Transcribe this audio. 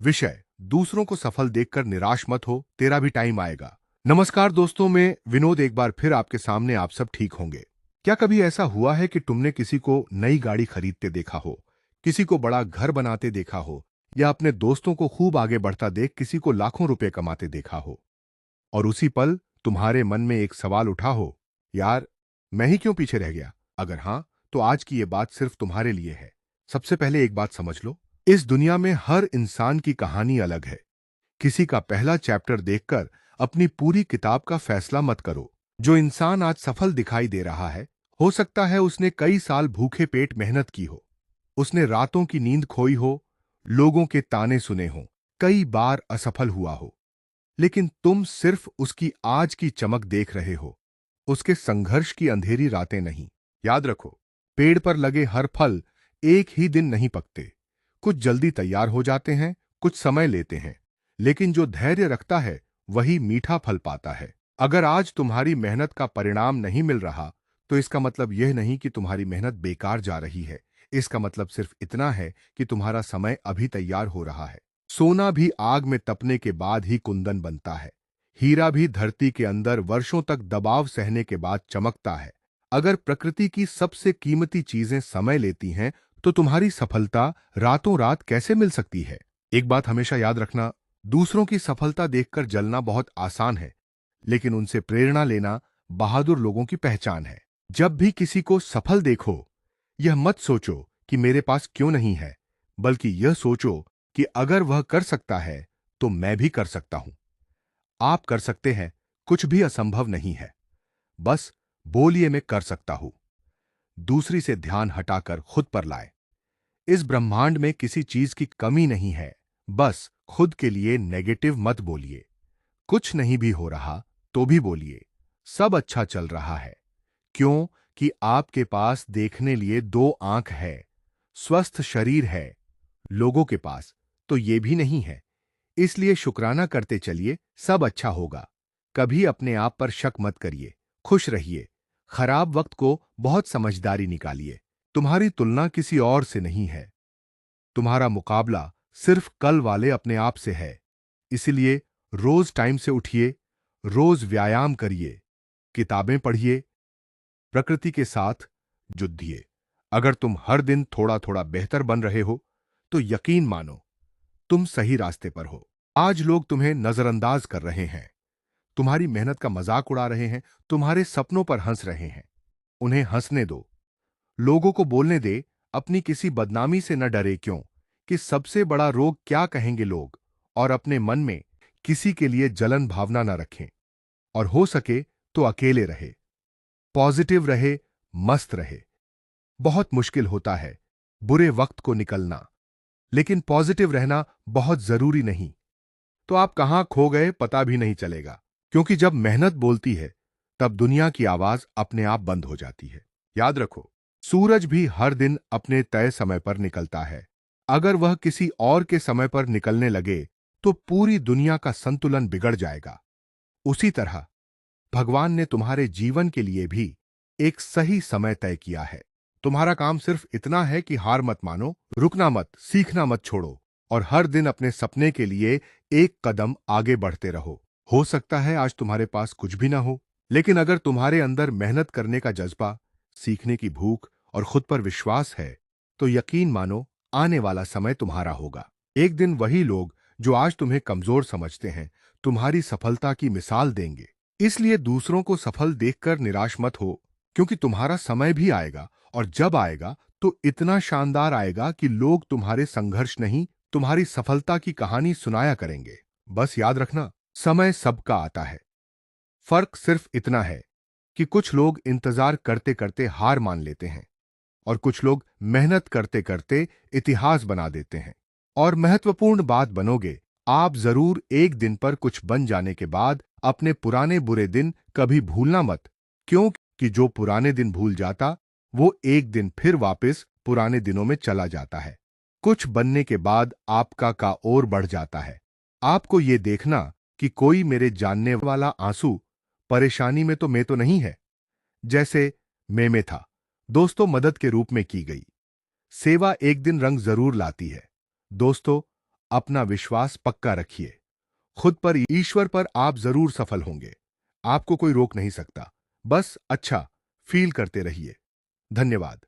विषय, दूसरों को सफल देखकर निराश मत हो, तेरा भी टाइम आएगा। नमस्कार दोस्तों, मैं विनोद एक बार फिर आपके सामने। आप सब ठीक होंगे? क्या कभी ऐसा हुआ है कि तुमने किसी को नई गाड़ी खरीदते देखा हो, किसी को बड़ा घर बनाते देखा हो, या अपने दोस्तों को खूब आगे बढ़ता देख किसी को लाखों रुपए कमाते देखा हो, और उसी पल तुम्हारे मन में एक सवाल उठा हो, यार, मैं ही क्यों पीछे रह गया? अगर हां, तो आज की ये बात सिर्फ तुम्हारे लिए है। सबसे पहले एक बात समझ लो, इस दुनिया में हर इंसान की कहानी अलग है। किसी का पहला चैप्टर देखकर अपनी पूरी किताब का फैसला मत करो। जो इंसान आज सफल दिखाई दे रहा है, हो सकता है उसने कई साल भूखे पेट मेहनत की हो, उसने रातों की नींद खोई हो, लोगों के ताने सुने हो, कई बार असफल हुआ हो। लेकिन तुम सिर्फ उसकी आज की चमक देख रहे हो, उसके संघर्ष की अंधेरी रातें नहीं। याद रखो, पेड़ पर लगे हर फल एक ही दिन नहीं पकते। कुछ जल्दी तैयार हो जाते हैं, कुछ समय लेते हैं, लेकिन जो धैर्य रखता है वही मीठा फल पाता है। अगर आज तुम्हारी मेहनत का परिणाम नहीं मिल रहा, तो इसका मतलब यह नहीं कि तुम्हारी मेहनत बेकार जा रही है। इसका मतलब सिर्फ इतना है कि तुम्हारा समय अभी तैयार हो रहा है। सोना भी आग में तपने के बाद ही कुंदन बनता है। हीरा भी धरती के अंदर वर्षों तक दबाव सहने के बाद चमकता है। अगर प्रकृति की सबसे कीमती चीजें समय लेती हैं, तो तुम्हारी सफलता रातों रात कैसे मिल सकती है? एक बात हमेशा याद रखना, दूसरों की सफलता देखकर जलना बहुत आसान है, लेकिन उनसे प्रेरणा लेना बहादुर लोगों की पहचान है। जब भी किसी को सफल देखो, यह मत सोचो कि मेरे पास क्यों नहीं है, बल्कि यह सोचो कि अगर वह कर सकता है, तो मैं भी कर सकता हूं। आप कर सकते हैं, कुछ भी असंभव नहीं है। बस बोलिए, मैं कर सकता हूं। दूसरी से ध्यान हटाकर खुद पर लाए। इस ब्रह्मांड में किसी चीज की कमी नहीं है। बस खुद के लिए नेगेटिव मत बोलिए। कुछ नहीं भी हो रहा तो भी बोलिए, सब अच्छा चल रहा है। क्यों? कि आपके पास देखने लिए दो आंख है, स्वस्थ शरीर है। लोगों के पास तो ये भी नहीं है। इसलिए शुक्राना करते चलिए, सब अच्छा होगा। कभी अपने आप पर शक मत करिए, खुश रहिए। खराब वक्त को बहुत समझदारी निकालिए। तुम्हारी तुलना किसी और से नहीं है, तुम्हारा मुकाबला सिर्फ कल वाले अपने आप से है। इसलिए रोज टाइम से उठिए, रोज व्यायाम करिए, किताबें पढ़िए, प्रकृति के साथ जुड़िए। अगर तुम हर दिन थोड़ा थोड़ा बेहतर बन रहे हो, तो यकीन मानो, तुम सही रास्ते पर हो। आज लोग तुम्हें नजरअंदाज कर रहे हैं, तुम्हारी मेहनत का मजाक उड़ा रहे हैं, तुम्हारे सपनों पर हंस रहे हैं। उन्हें हंसने दो, लोगों को बोलने दे। अपनी किसी बदनामी से न डरे, क्यों कि सबसे बड़ा रोग क्या कहेंगे लोग। और अपने मन में किसी के लिए जलन भावना न रखें, और हो सके तो अकेले रहे, पॉजिटिव रहे, मस्त रहे। बहुत मुश्किल होता है बुरे वक्त को निकलना, लेकिन पॉजिटिव रहना बहुत जरूरी नहीं। तो आप कहां खो गए पता भी नहीं चलेगा, क्योंकि जब मेहनत बोलती है, तब दुनिया की आवाज अपने आप बंद हो जाती है। याद रखो, सूरज भी हर दिन अपने तय समय पर निकलता है। अगर वह किसी और के समय पर निकलने लगे, तो पूरी दुनिया का संतुलन बिगड़ जाएगा। उसी तरह भगवान ने तुम्हारे जीवन के लिए भी एक सही समय तय किया है। तुम्हारा काम सिर्फ इतना है कि हार मत मानो, रुकना मत, सीखना मत छोड़ो, और हर दिन अपने सपने के लिए एक कदम आगे बढ़ते रहो। हो सकता है आज तुम्हारे पास कुछ भी ना हो, लेकिन अगर तुम्हारे अंदर मेहनत करने का जज्बा, सीखने की भूख और खुद पर विश्वास है, तो यकीन मानो, आने वाला समय तुम्हारा होगा। एक दिन वही लोग जो आज तुम्हें कमजोर समझते हैं, तुम्हारी सफलता की मिसाल देंगे। इसलिए दूसरों को सफल देखकर निराश मत हो, क्योंकि तुम्हारा समय भी आएगा, और जब आएगा तो इतना शानदार आएगा कि लोग तुम्हारे संघर्ष नहीं, तुम्हारी सफलता की कहानी सुनाया करेंगे। बस याद रखना, समय सबका आता है। फर्क सिर्फ इतना है कि कुछ लोग इंतजार करते करते हार मान लेते हैं, और कुछ लोग मेहनत करते करते इतिहास बना देते हैं। और महत्वपूर्ण बात बनोगे, आप जरूर एक दिन पर कुछ बन जाने के बाद अपने पुराने बुरे दिन कभी भूलना मत। क्योंकि जो पुराने दिन भूल जाता, वो एक दिन फिर वापस पुराने दिनों में चला जाता है। कुछ बनने के बाद आपका का और बढ़ जाता है। आपको ये देखना कि कोई मेरे जानने वाला आंसू परेशानी में तो मैं तो नहीं है, जैसे मैं में था। दोस्तों, मदद के रूप में की गई सेवा एक दिन रंग जरूर लाती है। दोस्तों, अपना विश्वास पक्का रखिए। खुद पर, ईश्वर पर आप जरूर सफल होंगे। आपको कोई रोक नहीं सकता। बस अच्छा फील करते रहिए। धन्यवाद।